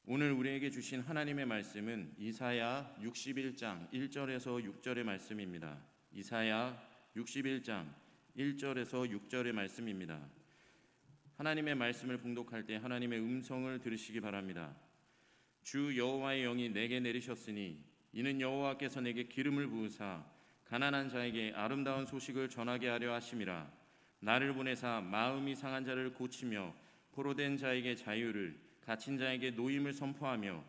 오늘 우리에게 주신 하나님의 말씀은 이사야 61장 1절에서 6절의 말씀입니다. 이사야 61장 1절에서 6절의 말씀입니다. 하나님의 말씀을 봉독할 때 하나님의 음성을 들으시기 바랍니다. 주 여호와의 영이 내게 내리셨으니 이는 여호와께서 내게 기름을 부으사 가난한 자에게 아름다운 소식을 전하게 하려 하심이라. 나를 보내사 마음이 상한 자를 고치며 포로된 자에게 자유를, 갇힌 자에게 노임을 선포하며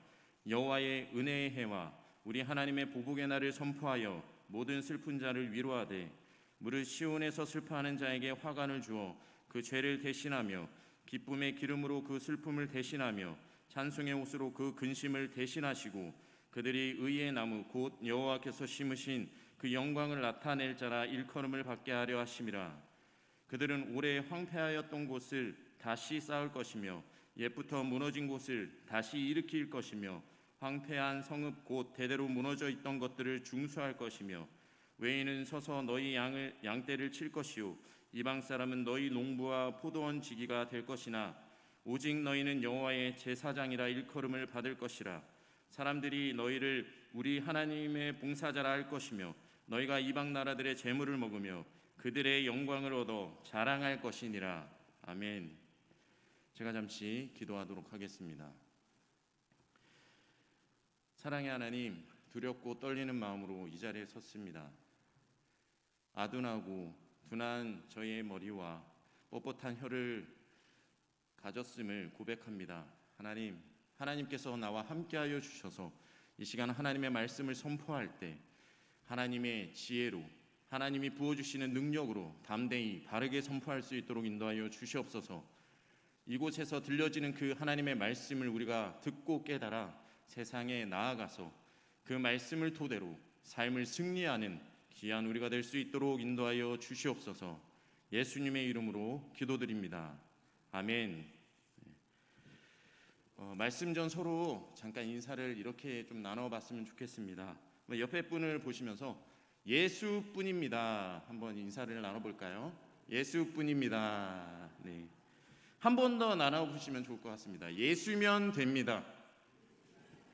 여호와의 은혜의 해와 우리 하나님의 보복의 날을 선포하여 모든 슬픈 자를 위로하되 무릇 시온에서 슬퍼하는 자에게 화관을 주어 그 죄를 대신하며 기쁨의 기름으로 그 슬픔을 대신하며 찬송의 옷으로 그 근심을 대신하시고 그들이 의의 나무 곧 여호와께서 심으신 그 영광을 나타낼 자라 일컬음을 받게 하려 하심이라. 그들은 오래 황폐하였던 곳을 다시 쌓을 것이며 옛부터 무너진 곳을 다시 일으킬 것이며 황폐한 성읍 곧 대대로 무너져 있던 것들을 중수할 것이며 외인은 서서 너희 양떼를 칠 것이요 이방 사람은 너희 농부와 포도원 지기가 될 것이나 오직 너희는 여호와의 제사장이라 일컬음을 받을 것이라. 사람들이 너희를 우리 하나님의 봉사자라 할 것이며 너희가 이방 나라들의 재물을 먹으며 그들의 영광을 얻어 자랑할 것이니라. 아멘. 제가 잠시 기도하도록 하겠습니다. 사랑의 하나님, 두렵고 떨리는 마음으로 이 자리에 섰습니다. 아둔하고 둔한 저희의 머리와 뻣뻣한 혀를 가졌음을 고백합니다. 하나님, 하나님께서 나와 함께하여 주셔서 이 시간 하나님의 말씀을 선포할 때 하나님의 지혜로, 하나님이 부어주시는 능력으로 담대히 바르게 선포할 수 있도록 인도하여 주시옵소서. 이곳에서 들려지는 그 하나님의 말씀을 우리가 듣고 깨달아 세상에 나아가서 그 말씀을 토대로 삶을 승리하는 귀한 우리가 될 수 있도록 인도하여 주시옵소서. 예수님의 이름으로 기도드립니다. 아멘. 말씀 전 서로 잠깐 인사를 이렇게 좀 나눠봤으면 좋겠습니다. 옆에 분을 보시면서 예수뿐입니다. 한번 인사를 나눠볼까요? 예수뿐입니다. 네. 한 번 더 나눠보시면 좋을 것 같습니다. 예수면 됩니다.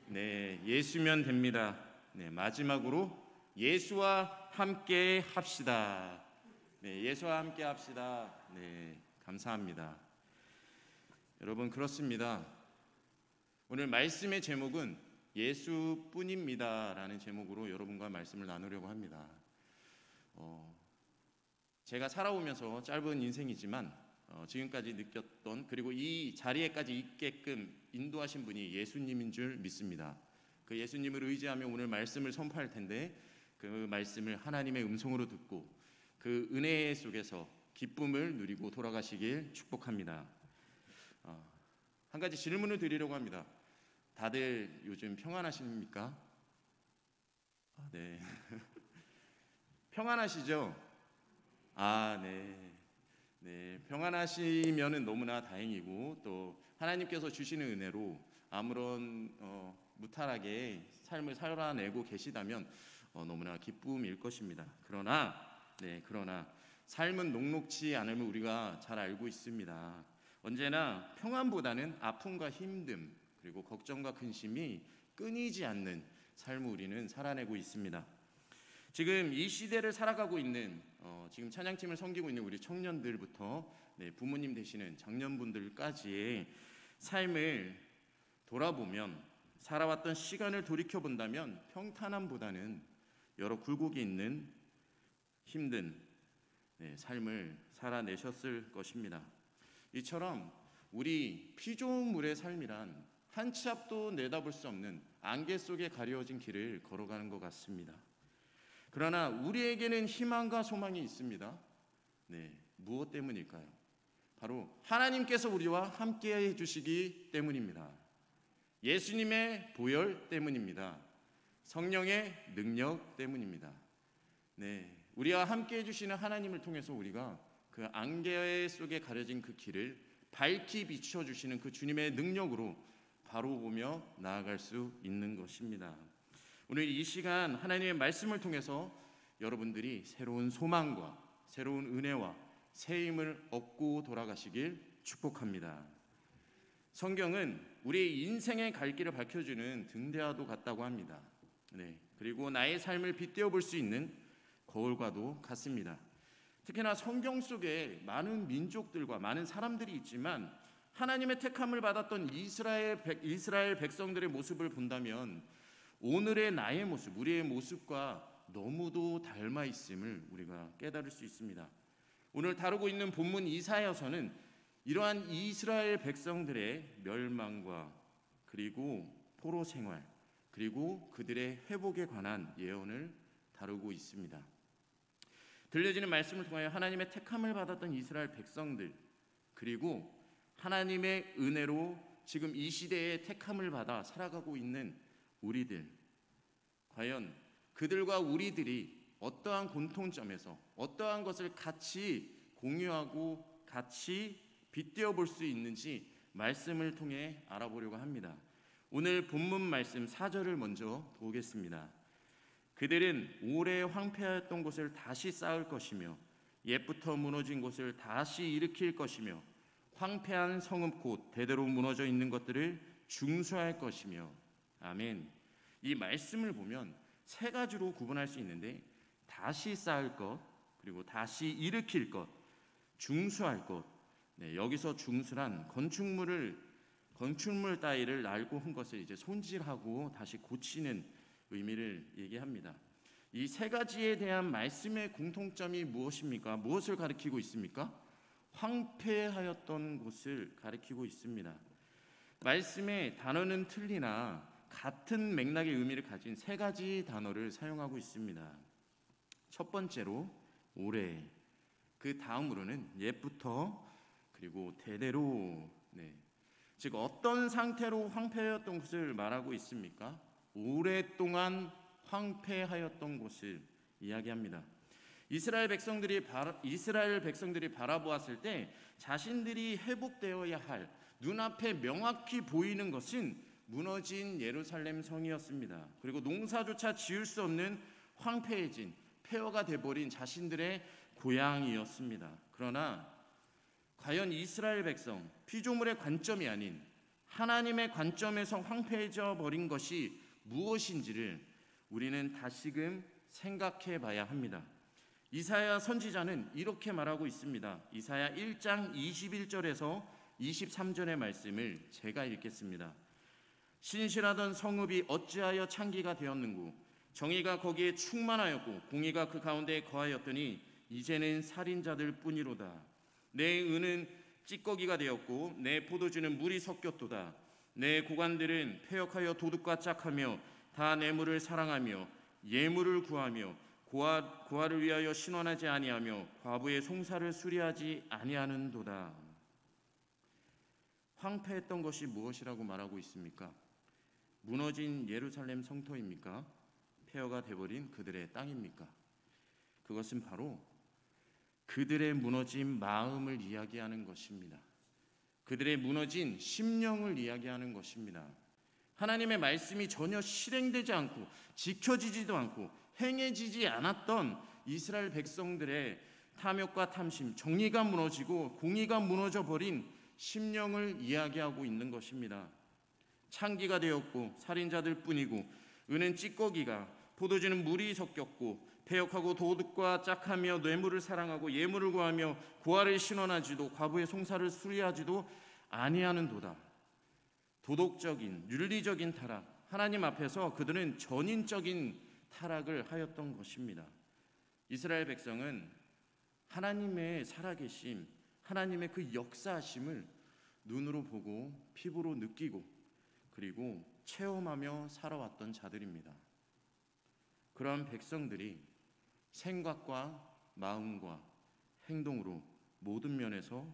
네, 예수면 됩니다. 네, 마지막으로 예수와 함께 합시다. 네, 예수와 함께 합시다. 네, 감사합니다. 여러분, 그렇습니다. 오늘 말씀의 제목은 예수뿐입니다라는 제목으로 여러분과 말씀을 나누려고 합니다. 제가 살아오면서 짧은 인생이지만 지금까지 느꼈던, 그리고 이 자리에까지 있게끔 인도하신 분이 예수님인 줄 믿습니다. 그 예수님을 의지하며 오늘 말씀을 선포할 텐데 그 말씀을 하나님의 음성으로 듣고 그 은혜 속에서 기쁨을 누리고 돌아가시길 축복합니다. 한 가지 질문을 드리려고 합니다. 다들 요즘 평안하십니까? 네. 평안하시죠? 네. 네, 평안하시면은 너무나 다행이고 또 하나님께서 주시는 은혜로 아무런 무탈하게 삶을 살아내고 계시다면 너무나 기쁨일 것입니다. 그러나 삶은 녹록지 않음을 우리가 잘 알고 있습니다. 언제나 평안보다는 아픔과 힘듦 그리고 걱정과 근심이 끊이지 않는 삶을 우리는 살아내고 있습니다. 지금 이 시대를 살아가고 있는 지금 찬양팀을 섬기고 있는 우리 청년들부터 부모님 되시는 장년분들까지의 삶을 돌아보면, 살아왔던 시간을 돌이켜본다면 평탄함보다는 여러 굴곡이 있는 힘든 삶을 살아내셨을 것입니다. 이처럼 우리 피조물의 삶이란 한 치 앞도 내다볼 수 없는 안개 속에 가려진 길을 걸어가는 것 같습니다. 그러나 우리에게는 희망과 소망이 있습니다. 네, 무엇 때문일까요? 바로 하나님께서 우리와 함께 해주시기 때문입니다. 예수님의 보혈 때문입니다. 성령의 능력 때문입니다. 네, 우리와 함께 해주시는 하나님을 통해서 우리가 그 안개 속에 가려진 그 길을 밝히 비춰주시는 그 주님의 능력으로 바로 보며 나아갈 수 있는 것입니다. 오늘 이 시간 하나님의 말씀을 통해서 여러분들이 새로운 소망과 새로운 은혜와 새 힘을 얻고 돌아가시길 축복합니다. 성경은 우리의 인생의 갈 길을 밝혀주는 등대와도 같다고 합니다. 네, 그리고 나의 삶을 빗대어 볼 수 있는 거울과도 같습니다. 특히나 성경 속에 많은 민족들과 많은 사람들이 있지만 하나님의 택함을 받았던 이스라엘 백성들의 모습을 본다면 오늘의 나의 모습, 우리의 모습과 너무도 닮아 있음을 우리가 깨달을 수 있습니다. 오늘 다루고 있는 본문 이사야서는 이러한 이스라엘 백성들의 멸망과 그리고 포로 생활 그리고 그들의 회복에 관한 예언을 다루고 있습니다. 들려지는 말씀을 통하여 하나님의 택함을 받았던 이스라엘 백성들 그리고 하나님의 은혜로 지금 이 시대에 택함을 받아 살아가고 있는 우리들, 과연 그들과 우리들이 어떠한 공통점에서 어떠한 것을 같이 공유하고 같이 빗대어 볼 수 있는지 말씀을 통해 알아보려고 합니다. 오늘 본문 말씀 4절을 먼저 보겠습니다. 그들은 오래 황폐하였던 곳을 다시 쌓을 것이며 옛부터 무너진 곳을 다시 일으킬 것이며 황폐한 성읍 곧 대대로 무너져 있는 것들을 중수할 것이며. 아멘. 이 말씀을 보면 세 가지로 구분할 수 있는데 다시 쌓을 것, 그리고 다시 일으킬 것, 중수할 것. 네, 여기서 중수란 건축물 따위를 낡고 한 것을 이제 손질하고 다시 고치는 의미를 얘기합니다. 이 세 가지에 대한 말씀의 공통점이 무엇입니까? 무엇을 가리키고 있습니까? 황폐하였던 곳을 가리키고 있습니다. 말씀의 단어는 틀리나 같은 맥락의 의미를 가진 세 가지 단어를 사용하고 있습니다. 첫 번째로 오래, 그 다음으로는 옛부터, 그리고 대대로. 즉 어떤 상태로 황폐하였던 곳을 말하고 있습니까? 오랫동안 황폐하였던 곳을 이야기합니다. 이스라엘 백성들이 바라보았을 때 자신들이 회복되어야 할 눈앞에 명확히 보이는 것은 무너진 예루살렘 성이었습니다. 그리고 농사조차 지을 수 없는 황폐해진 폐허가 돼버린 자신들의 고향이었습니다. 그러나 과연 이스라엘 백성, 피조물의 관점이 아닌 하나님의 관점에서 황폐해져 버린 것이 무엇인지를 우리는 다시금 생각해 봐야 합니다. 이사야 선지자는 이렇게 말하고 있습니다. 이사야 1장 21절에서 23절의 말씀을 제가 읽겠습니다. 신실하던 성읍이 어찌하여 창기가 되었는고 정의가 거기에 충만하였고 공의가 그 가운데에 거하였더니 이제는 살인자들 뿐이로다. 내 은은 찌꺼기가 되었고 내 포도주는 물이 섞였도다. 내 고관들은 폐역하여 도둑과 짝하며 다 뇌물을 사랑하며 예물을 구하며 고아를 위하여 신원하지 아니하며 과부의 송사를 수리하지 아니하는도다. 황폐했던 것이 무엇이라고 말하고 있습니까? 무너진 예루살렘 성토입니까? 폐허가 되어버린 그들의 땅입니까? 그것은 바로 그들의 무너진 마음을 이야기하는 것입니다. 그들의 무너진 심령을 이야기하는 것입니다. 하나님의 말씀이 전혀 실행되지 않고 지켜지지도 않고 행해지지 않았던 이스라엘 백성들의 탐욕과 탐심, 정의가 무너지고 공의가 무너져 버린 심령을 이야기하고 있는 것입니다. 창기가 되었고 살인자들 뿐이고 은은 찌꺼기가, 포도주는 물이 섞였고 폐역하고 도둑과 짝하며 뇌물을 사랑하고 예물을 구하며 고아를 신원하지도 과부의 송사를 수리하지도 아니하는도다. 도덕적인 윤리적인 타락, 하나님 앞에서 그들은 전인적인 타락을 하였던 것입니다. 이스라엘 백성은 하나님의 살아계심, 하나님의 그 역사하심을 눈으로 보고 피부로 느끼고 그리고 체험하며 살아왔던 자들입니다. 그러한 백성들이 생각과 마음과 행동으로 모든 면에서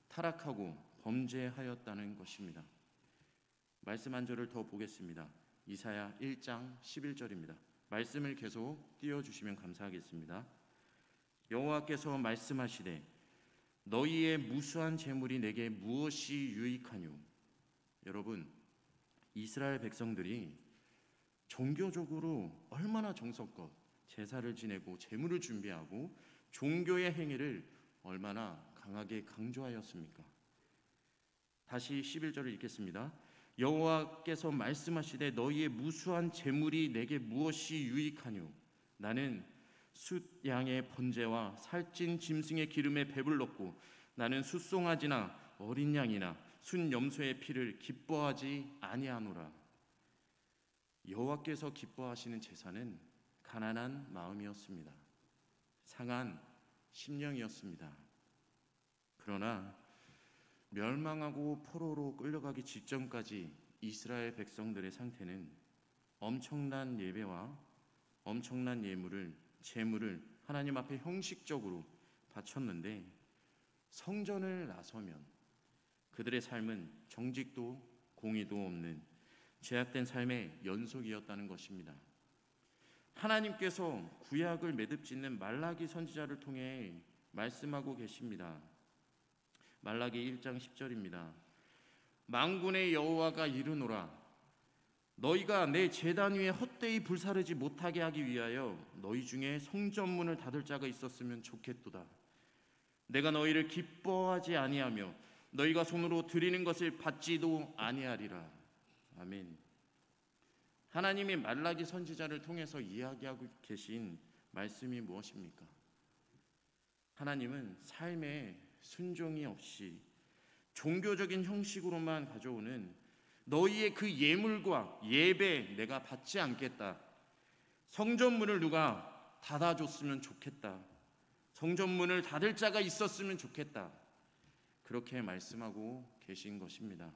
타락하고 범죄하였다는 것입니다. 말씀 한 절을 더 보겠습니다. 이사야 1장 11절입니다. 말씀을 계속 띄워주시면 감사하겠습니다. 여호와께서 말씀하시되 너희의 무수한 재물이 내게 무엇이 유익하뇨. 여러분, 이스라엘 백성들이 종교적으로 얼마나 정성껏 제사를 지내고 제물을 준비하고 종교의 행위를 얼마나 강하게 강조하였습니까? 다시 11절을 읽겠습니다. 여호와께서 말씀하시되 너희의 무수한 재물이 내게 무엇이 유익하뇨? 나는 숫 양의 번제와 살찐 짐승의 기름에 배불렀고 나는 숫송아지나 어린 양이나 순 염소의 피를 기뻐하지 아니하노라. 여호와께서 기뻐하시는 제사는 가난한 마음이었습니다. 상한 심령이었습니다. 그러나 멸망하고 포로로 끌려가기 직전까지 이스라엘 백성들의 상태는 엄청난 예배와 엄청난 제물을 하나님 앞에 형식적으로 바쳤는데 성전을 나서면 그들의 삶은 정직도 공의도 없는 죄악된 삶의 연속이었다는 것입니다. 하나님께서 구약을 매듭짓는 말라기 선지자를 통해 말씀하고 계십니다. 말라기 1장 10절입니다. 만군의 여호와가 이르노라 너희가 내 제단 위에 헛되이 불사르지 못하게 하기 위하여 너희 중에 성전문을 닫을 자가 있었으면 좋겠도다. 내가 너희를 기뻐하지 아니하며 너희가 손으로 드리는 것을 받지도 아니하리라. 아멘. 하나님이 말라기 선지자를 통해서 이야기하고 계신 말씀이 무엇입니까? 하나님은 삶에 순종이 없이 종교적인 형식으로만 가져오는 너희의 그 예물과 예배 내가 받지 않겠다. 성전문을 누가 닫아줬으면 좋겠다. 성전문을 닫을 자가 있었으면 좋겠다. 그렇게 말씀하고 계신 것입니다.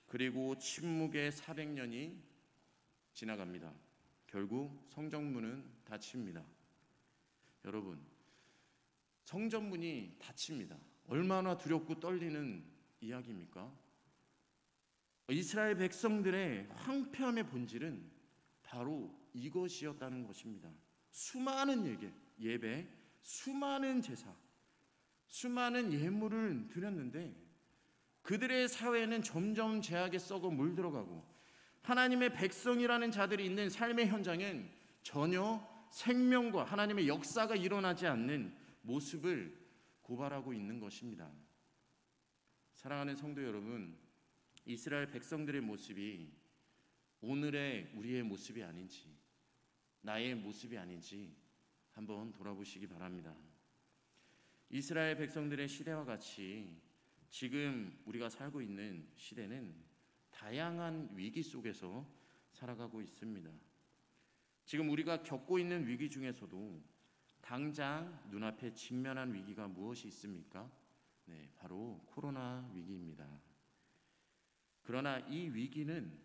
그리고 침묵의 400년이 지나갑니다. 결국 성전문은 닫힙니다. 여러분, 성전문이 닫힙니다. 얼마나 두렵고 떨리는 이야기입니까? 이스라엘 백성들의 황폐함의 본질은 바로 이것이었다는 것입니다. 수많은 예배, 수많은 제사, 수많은 예물을 드렸는데 그들의 사회는 점점 죄악에 썩어 물들어가고 하나님의 백성이라는 자들이 있는 삶의 현장엔 전혀 생명과 하나님의 역사가 일어나지 않는 모습을 고발하고 있는 것입니다. 사랑하는 성도 여러분, 이스라엘 백성들의 모습이 오늘의 우리의 모습이 아닌지, 나의 모습이 아닌지 한번 돌아보시기 바랍니다. 이스라엘 백성들의 시대와 같이 지금 우리가 살고 있는 시대는 다양한 위기 속에서 살아가고 있습니다. 지금 우리가 겪고 있는 위기 중에서도 당장 눈앞에 직면한 위기가 무엇이 있습니까? 네, 바로 코로나 위기입니다. 그러나 이 위기는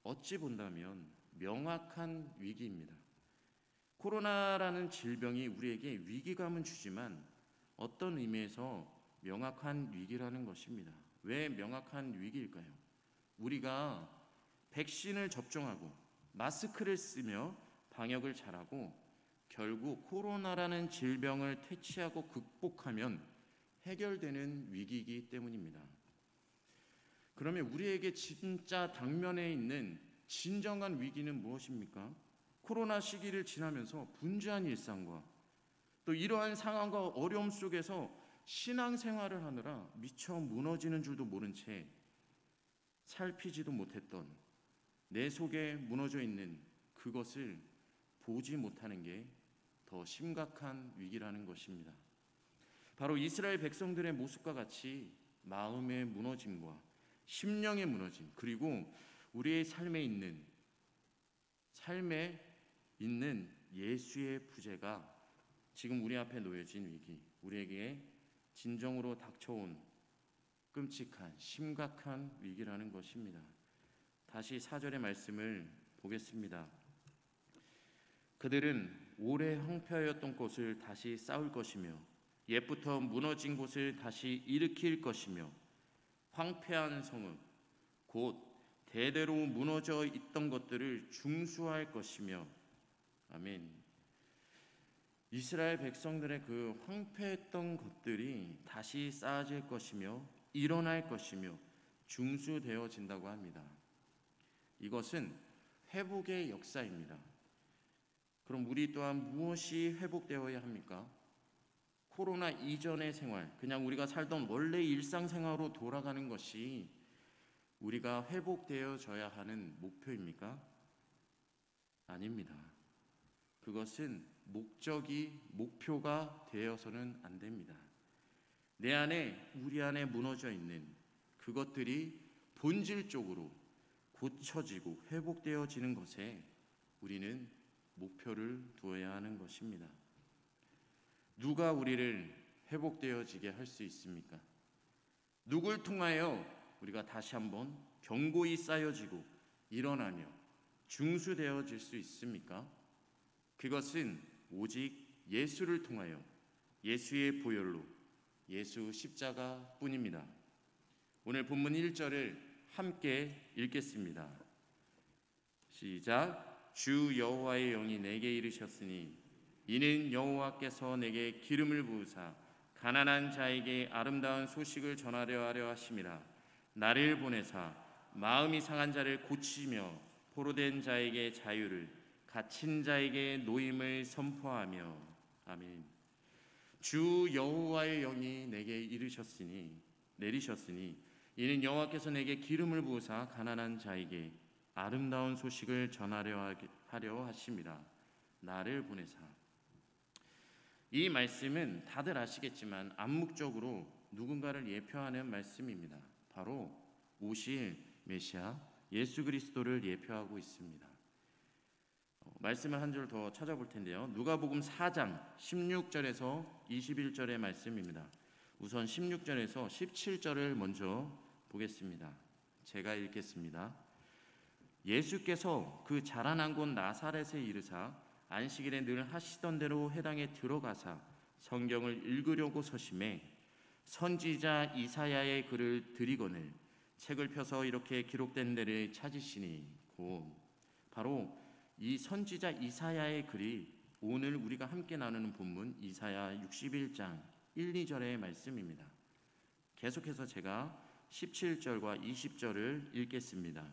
어찌 본다면 명확한 위기입니다. 코로나라는 질병이 우리에게 위기감은 주지만 어떤 의미에서 명확한 위기라는 것입니다. 왜 명확한 위기일까요? 우리가 백신을 접종하고 마스크를 쓰며 방역을 잘하고 결국 코로나라는 질병을 퇴치하고 극복하면 해결되는 위기이기 때문입니다. 그러면 우리에게 진짜 당면에 있는 진정한 위기는 무엇입니까? 코로나 시기를 지나면서 분주한 일상과 또 이러한 상황과 어려움 속에서 신앙생활을 하느라 미처 무너지는 줄도 모른 채 살피지도 못했던 내 속에 무너져 있는 그것을 보지 못하는 게 더 심각한 위기라는 것입니다. 바로 이스라엘 백성들의 모습과 같이 마음의 무너짐과 심령의 무너짐, 그리고 우리의 삶에 있는 예수의 부재가 지금 우리 앞에 놓여진 위기, 우리에게 진정으로 닥쳐온 끔찍한 심각한 위기라는 것입니다. 다시 4절의 말씀을 보겠습니다. 그들은 오래 황폐하였던 곳을 다시 쌓을 것이며 옛부터 무너진 곳을 다시 일으킬 것이며 황폐한 성읍 곧 대대로 무너져 있던 것들을 중수할 것이며 아멘. 이스라엘 백성들의 그 황폐했던 것들이 다시 쌓아질 것이며 일어날 것이며 중수되어진다고 합니다. 이것은 회복의 역사입니다. 그럼 우리 또한 무엇이 회복되어야 합니까? 코로나 이전의 생활, 그냥 우리가 살던 원래 일상생활로 돌아가는 것이 우리가 회복되어져야 하는 목표입니까? 아닙니다. 그것은 목표가 되어서는 안 됩니다. 우리 안에 무너져 있는 그것들이 본질적으로 고쳐지고 회복되어지는 것에 우리는 목표를 두어야 하는 것입니다. 누가 우리를 회복되어지게 할 수 있습니까? 누굴 통하여 우리가 다시 한번 견고히 쌓여지고 일어나며 중수되어질 수 있습니까? 그것은 오직 예수를 통하여 예수의 보혈로 예수 십자가뿐입니다. 오늘 본문 1절을 함께 읽겠습니다. 시작. 주 여호와의 영이 내게 이르셨으니 이는 여호와께서 내게 기름을 부으사 가난한 자에게 아름다운 소식을 전하려 하려 하심이라. 나를 보내사 마음이 상한 자를 고치며 포로된 자에게 자유를, 갇힌 자에게 노임을 선포하며. 아멘. 주 여호와의 영이 내게 내리셨으니 이는 여호와께서 내게 기름을 부으사 가난한 자에게 아름다운 소식을 전하려 하려 하심이라. 나를 보내사. 이 말씀은 다들 아시겠지만 암묵적으로 누군가를 예표하는 말씀입니다. 바로 오실 메시아 예수 그리스도를 예표하고 있습니다. 말씀을 한 줄 더 찾아볼 텐데요. 누가복음 4장 16절에서 21절의 말씀입니다. 우선 16절에서 17절을 먼저 보겠습니다. 제가 읽겠습니다. 예수께서 그 자라난 곳 나사렛에 이르사 안식일에 늘 하시던 대로 회당에 들어가사 성경을 읽으려고 서심해 선지자 이사야의 글을 들이거늘 책을 펴서 이렇게 기록된 데를 찾으시니, 곧 바로 이 선지자 이사야의 글이 오늘 우리가 함께 나누는 본문 이사야 61장 1, 2절의 말씀입니다. 계속해서 제가 17절과 20절을 읽겠습니다.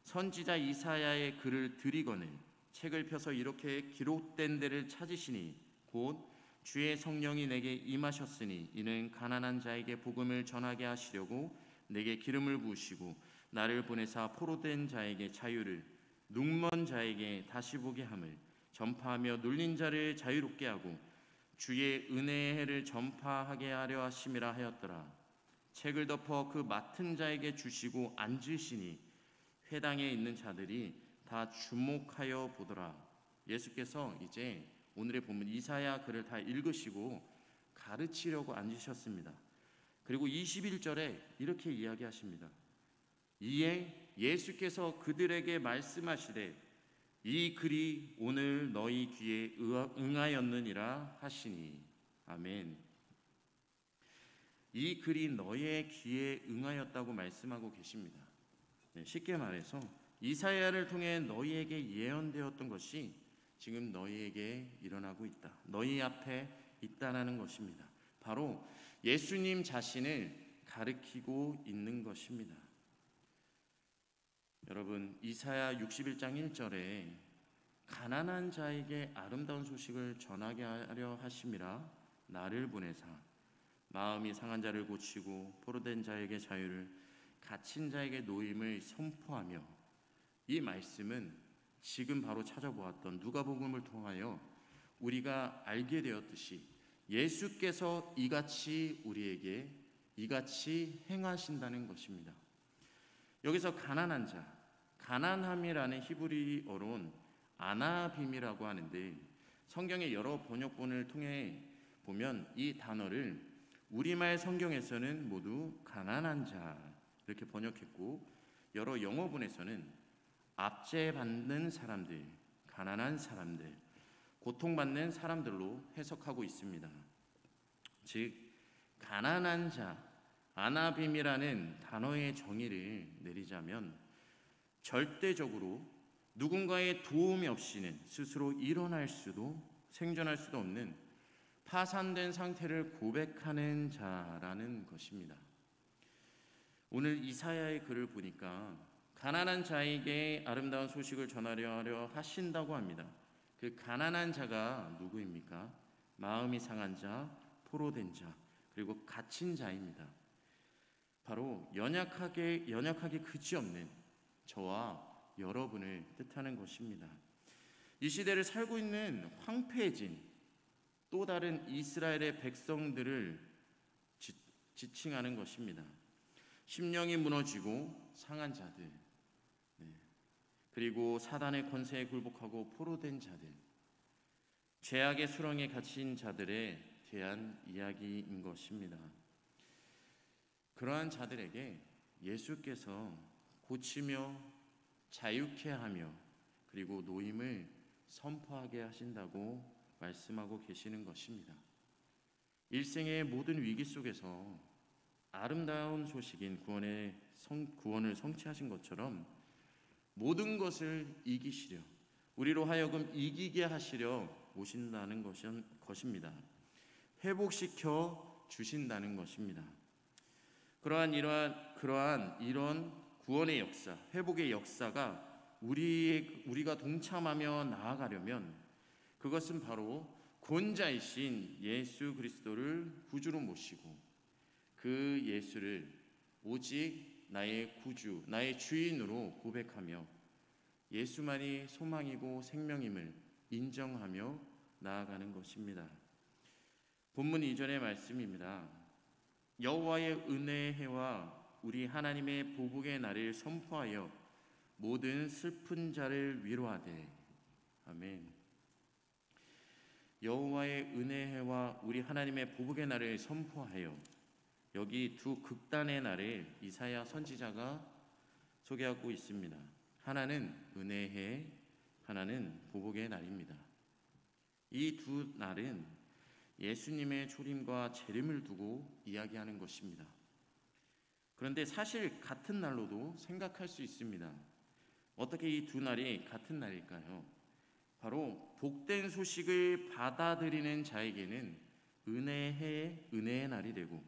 선지자 이사야의 글을 들이거늘 책을 펴서 이렇게 기록된 데를 찾으시니, 곧 주의 성령이 내게 임하셨으니 이는 가난한 자에게 복음을 전하게 하시려고 내게 기름을 부으시고 나를 보내사 포로된 자에게 자유를, 눈먼 자에게 다시 보게 함을 전파하며 눌린 자를 자유롭게 하고 주의 은혜의 해를 전파하게 하려 하심이라 하였더라. 책을 덮어 그 맡은 자에게 주시고 앉으시니 회당에 있는 자들이 다 주목하여 보더라. 예수께서 이제 오늘의 본문 이사야 글을 다 읽으시고 가르치려고 앉으셨습니다. 그리고 21절에 이렇게 이야기하십니다. 이에 예수께서 그들에게 말씀하시되 이 글이 오늘 너희 귀에 응하였느니라 하시니. 아멘. 이 글이 너희의 귀에 응하였다고 말씀하고 계십니다. 쉽게 말해서 이사야를 통해 너희에게 예언되었던 것이 지금 너희에게 일어나고 있다. 너희 앞에 있다라는 것입니다. 바로 예수님 자신을 가리키고 있는 것입니다. 여러분, 이사야 61장 1절에 가난한 자에게 아름다운 소식을 전하게 하려 하심이라 나를 보내사 마음이 상한 자를 고치고 포로된 자에게 자유를, 갇힌 자에게 노임을 선포하며. 이 말씀은 지금 바로 찾아보았던 누가복음을 통하여 우리가 알게 되었듯이 예수께서 이같이 우리에게 이같이 행하신다는 것입니다. 여기서 가난한 자, 가난함이라는 히브리어로는 아나빔이라고 하는데 성경의 여러 번역본을 통해 보면 이 단어를 우리말 성경에서는 모두 가난한 자 이렇게 번역했고, 여러 영어본에서는 압제받는 사람들, 가난한 사람들, 고통받는 사람들로 해석하고 있습니다. 즉 가난한 자, 아나빔이라는 단어의 정의를 내리자면 절대적으로 누군가의 도움이 없이는 스스로 일어날 수도 생존할 수도 없는 파산된 상태를 고백하는 자라는 것입니다. 오늘 이사야의 글을 보니까 가난한 자에게 아름다운 소식을 전하려 하려 하신다고 합니다. 그 가난한 자가 누구입니까? 마음이 상한 자, 포로된 자, 그리고 갇힌 자입니다. 바로 연약하게 그지없는 저와 여러분을 뜻하는 것입니다. 이 시대를 살고 있는 황폐해진 또 다른 이스라엘의 백성들을 지칭하는 것입니다. 심령이 무너지고 상한 자들, 그리고 사단의 권세에 굴복하고 포로된 자들, 죄악의 수렁에 갇힌 자들에 대한 이야기인 것입니다. 그러한 자들에게 예수께서 고치며 자유케 하며 그리고 노임을 선포하게 하신다고 말씀하고 계시는 것입니다. 일생의 모든 위기 속에서 아름다운 소식인 구원을 성취하신 것처럼 모든 것을 이기시려, 우리로 하여금 이기게 하시려 오신다는 것입니다. 회복시켜 주신다는 것입니다. 그러한 이런 구원의 역사, 회복의 역사가 우리가 동참하며 나아가려면 그것은 바로 권자이신 예수 그리스도를 구주로 모시고 그 예수를 오직 나의 구주, 나의 주인으로 고백하며 예수만이 소망이고 생명임을 인정하며 나아가는 것입니다. 본문 이전의 말씀입니다. 여호와의 은혜의 해와 우리 하나님의 보복의 날을 선포하여 모든 슬픈 자를 위로하되. 아멘. 여호와의 은혜의 해와 우리 하나님의 보복의 날을 선포하여, 여기 두 극단의 날을 이사야 선지자가 소개하고 있습니다. 하나는 은혜의 해, 하나는 보복의 날입니다. 이 두 날은 예수님의 초림과 재림을 두고 이야기하는 것입니다. 그런데 사실 같은 날로도 생각할 수 있습니다. 어떻게 이 두 날이 같은 날일까요? 바로 복된 소식을 받아들이는 자에게는 은혜의 날이 되고,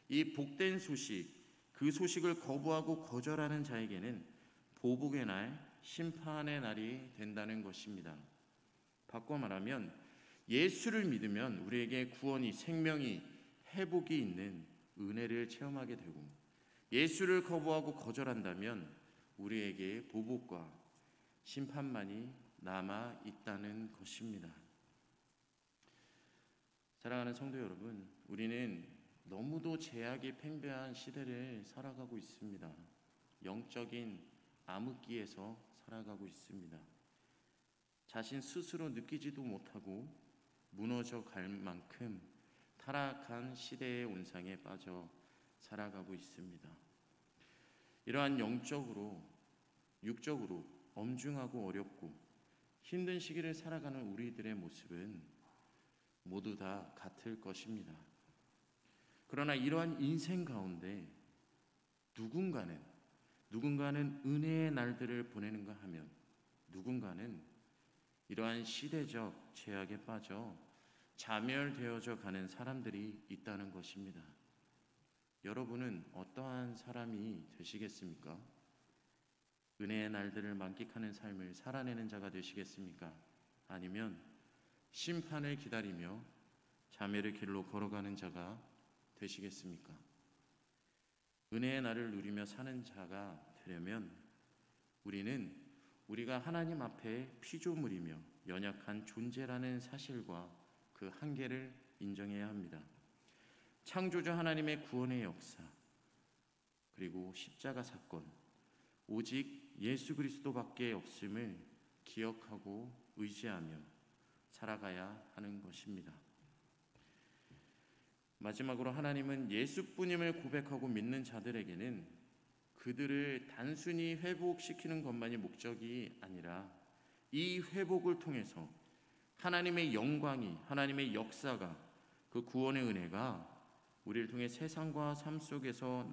이 복된 소식, 그 소식을 거부하고 거절하는 자에게는 보복의 날, 심판의 날이 된다는 것입니다. 바꿔 말하면 예수를 믿으면 우리에게 구원이, 생명이, 회복이 있는 은혜를 체험하게 되고, 예수를 거부하고 거절한다면 우리에게 보복과 심판만이 남아 있다는 것입니다. 사랑하는 성도 여러분, 우리는 너무도 죄악이 팽배한 시대를 살아가고 있습니다. 영적인 암흑기에서 살아가고 있습니다. 자신 스스로 느끼지도 못하고 무너져 갈 만큼 타락한 시대의 온상에 빠져 살아가고 있습니다. 이러한 영적으로, 육적으로 엄중하고 어렵고 힘든 시기를 살아가는 우리들의 모습은 모두 다 같을 것입니다. 그러나 이러한 인생 가운데 누군가는 은혜의 날들을 보내는가 하면 누군가는 이러한 시대적 죄악에 빠져 자멸되어져 가는 사람들이 있다는 것입니다. 여러분은 어떠한 사람이 되시겠습니까? 은혜의 날들을 만끽하는 삶을 살아내는 자가 되시겠습니까? 아니면 심판을 기다리며 자멸의 길로 걸어가는 자가 되시겠습니까? 은혜의 날을 누리며 사는 자가 되려면 우리가 하나님 앞에 피조물이며 연약한 존재라는 사실과 그 한계를 인정해야 합니다. 창조주 하나님의 구원의 역사, 그리고 십자가 사건, 오직 예수 그리스도밖에 없음을 기억하고 의지하며 살아가야 하는 것입니다. 마지막으로 하나님은 예수뿐임을 고백하고 믿는 자들에게는 그들을 단순히 회복시키는 것만이 목적이 아니라 이 회복을 통해서 하나님의 영광이, 하나님의 역사가, 그 구원의 은혜가 우리를 통해 세상과 삶 속에서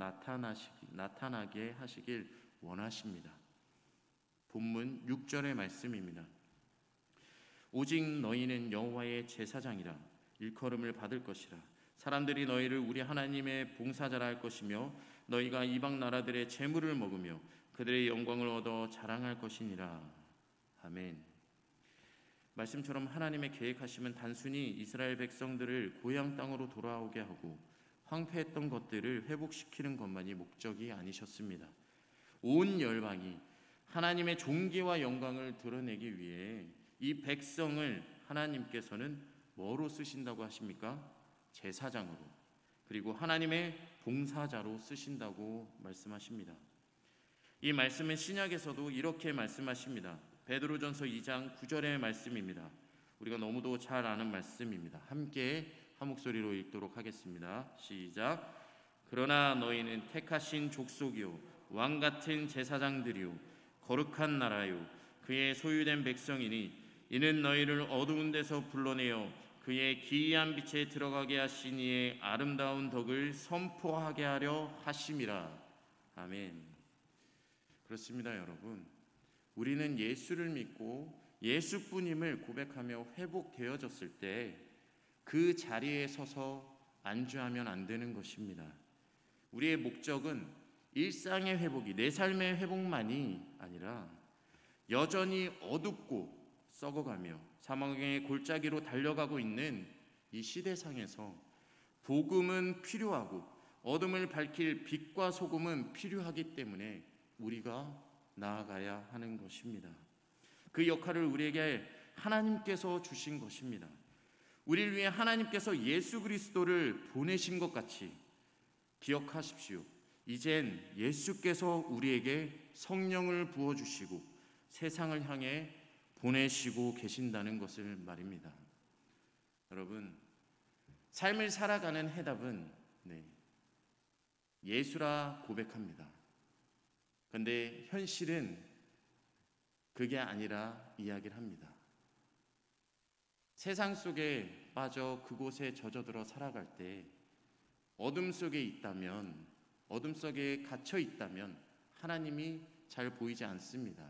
나타나게 하시길 원하십니다. 본문 6절의 말씀입니다. 오직 너희는 여호와의 제사장이라 일컬음을 받을 것이라. 사람들이 너희를 우리 하나님의 봉사자라 할 것이며 너희가 이방 나라들의 재물을 먹으며 그들의 영광을 얻어 자랑할 것이니라. 아멘. 말씀처럼 하나님의 계획하심은 단순히 이스라엘 백성들을 고향 땅으로 돌아오게 하고 황폐했던 것들을 회복시키는 것만이 목적이 아니셨습니다. 온 열방이 하나님의 존귀와 영광을 드러내기 위해 이 백성을 하나님께서는 뭐로 쓰신다고 하십니까? 제사장으로, 그리고 하나님의 봉사자로 쓰신다고 말씀하십니다. 이 말씀은 신약에서도 이렇게 말씀하십니다. 베드로전서 2장 9절의 말씀입니다. 우리가 너무도 잘 아는 말씀입니다. 함께 한 목소리로 읽도록 하겠습니다. 시작. 그러나 너희는 택하신 족속이요 왕 같은 제사장들이요 거룩한 나라요 그의 소유된 백성이니 이는 너희를 어두운 데서 불러내어 그의 기이한 빛에 들어가게 하신 이의 아름다운 덕을 선포하게 하려 하심이라. 아멘. 그렇습니다, 여러분. 우리는 예수를 믿고 예수뿐임을 고백하며 회복되어졌을 때 그 자리에 서서 안주하면 안 되는 것입니다. 우리의 목적은 일상의 회복이, 내 삶의 회복만이 아니라 여전히 어둡고 썩어가며 사망의 골짜기로 달려가고 있는 이 시대상에서 복음은 필요하고 어둠을 밝힐 빛과 소금은 필요하기 때문에 우리가 나아가야 하는 것입니다. 그 역할을 우리에게 하나님께서 주신 것입니다. 우리를 위해 하나님께서 예수 그리스도를 보내신 것 같이 기억하십시오. 이젠 예수께서 우리에게 성령을 부어주시고 세상을 향해 보내시고 계신다는 것을 말입니다. 여러분, 삶을 살아가는 해답은 예수라 고백합니다. 그런데 현실은 그게 아니라 이야기를 합니다. 세상 속에 빠져 그곳에 젖어들어 살아갈 때 어둠 속에 있다면, 어둠 속에 갇혀 있다면 하나님이 잘 보이지 않습니다.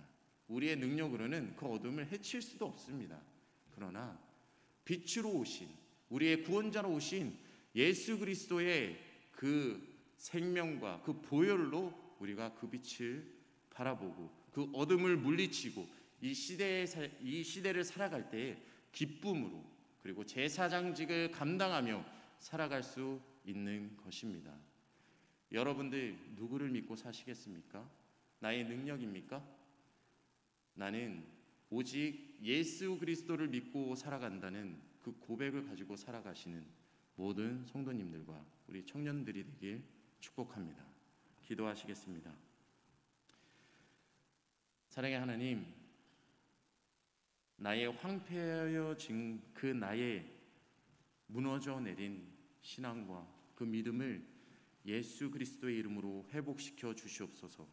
우리의 능력으로는 그 어둠을 해칠 수도 없습니다. 그러나 빛으로 오신, 우리의 구원자로 오신 예수 그리스도의 그 생명과 그 보혈로 우리가 그 빛을 바라보고 그 어둠을 물리치고 이 시대를 살아갈 때 기쁨으로, 그리고 제사장직을 감당하며 살아갈 수 있는 것입니다. 여러분들 누구를 믿고 사시겠습니까? 나의 능력입니까? 나는 오직 예수 그리스도를 믿고 살아간다는 그 고백을 가지고 살아가시는 모든 성도님들과 우리 청년들이 되길 축복합니다. 기도하시겠습니다. 사랑의 하나님, 나의 황폐해진 그 나의 무너져 내린 신앙과 그 믿음을 예수 그리스도의 이름으로 회복시켜 주시옵소서.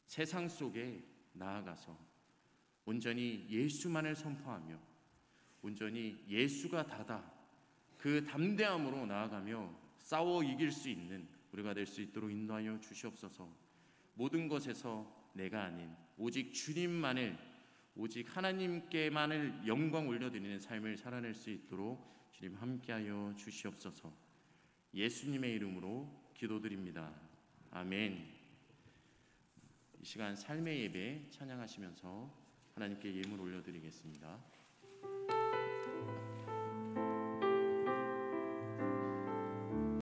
세상 속에 나아가서 온전히 예수만을 선포하며 온전히 예수가 다다, 그 담대함으로 나아가며 싸워 이길 수 있는 우리가 될 수 있도록 인도하여 주시옵소서. 모든 것에서 내가 아닌 오직 주님만을, 오직 하나님께만을 영광 올려드리는 삶을 살아낼 수 있도록 주님 함께하여 주시옵소서. 예수님의 이름으로 기도드립니다. 아멘. 이 시간 삶의 예배 찬양하시면서 하나님께 예물 올려드리겠습니다.